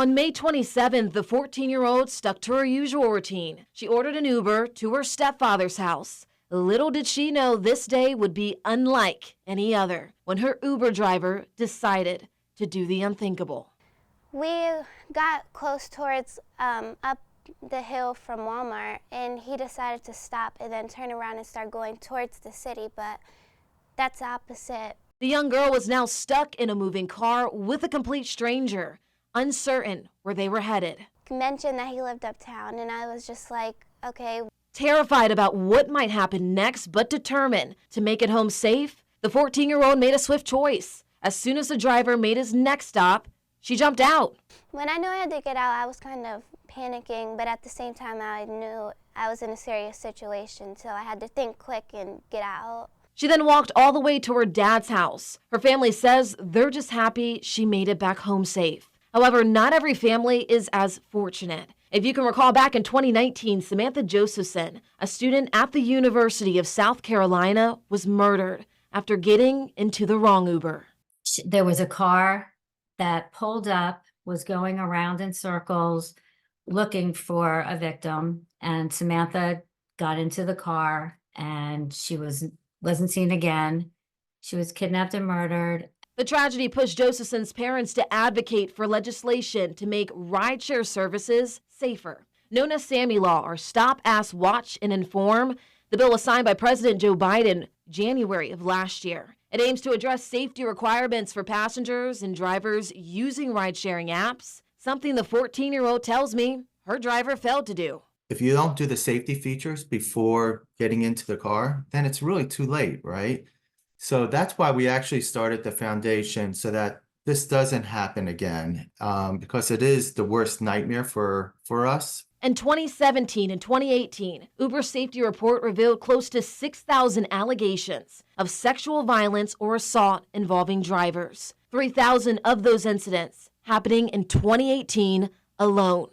On May 27th, the 14-year-old stuck to her usual routine. She ordered an Uber to her stepfather's house. Little did she know this day would be unlike any other when her Uber driver decided to do the unthinkable. We got close towards up the hill from Walmart, and he decided to stop and then turn around and start going towards the city, but that's opposite. The young girl was now stuck in a moving car with a complete stranger, uncertain where they were headed. He mentioned that he lived uptown, and I was just like, okay. Terrified about what might happen next, but determined to make it home safe, the 14-year-old made a swift choice. As soon as the driver made his next stop, she jumped out. When I knew I had to get out, I was kind of panicking, but at the same time, I knew I was in a serious situation, so I had to think quick and get out. She then walked all the way to her dad's house. Her family says they're just happy she made it back home safe. However, not every family is as fortunate. If you can recall, back in 2019, Samantha Josephson, a student at the University of South Carolina, was murdered after getting into the wrong Uber. There was a car that pulled up, was going around in circles, looking for a victim, and Samantha got into the car, and she wasn't seen again. She was kidnapped and murdered. The tragedy pushed Josephson's parents to advocate for legislation to make rideshare services safer. Known as Sammy Law, or Stop, Ask, Watch, and Inform, the bill was signed by President Joe Biden January of last year. It aims to address safety requirements for passengers and drivers using ride-sharing apps, something the 14-year-old tells me her driver failed to do. If you don't do the safety features before getting into the car, then it's really too late, right? So that's why we actually started the foundation, so that this doesn't happen again, because it is the worst nightmare for us. In 2017 and 2018, Uber's safety report revealed close to 6,000 allegations of sexual violence or assault involving drivers. 3,000 of those incidents happening in 2018 alone.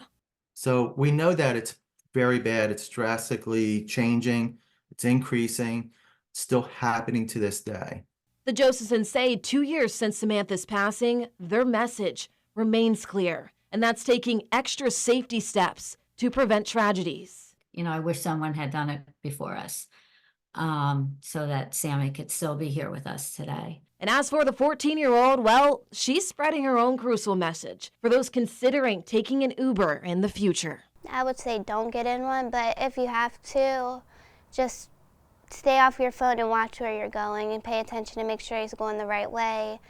So we know that it's very bad. It's drastically changing. It's increasing. It's still happening to this day. The Josephsons say 2 years since Samantha's passing, their message remains clear, and that's taking extra safety steps to prevent tragedies. You know, I wish someone had done it before us, so that Sammy could still be here with us today. And as for the 14-year-old, well, she's spreading her own crucial message for those considering taking an Uber in the future. I would say don't get in one, but if you have to, just stay off your phone and watch where you're going and pay attention to make sure he's going the right way.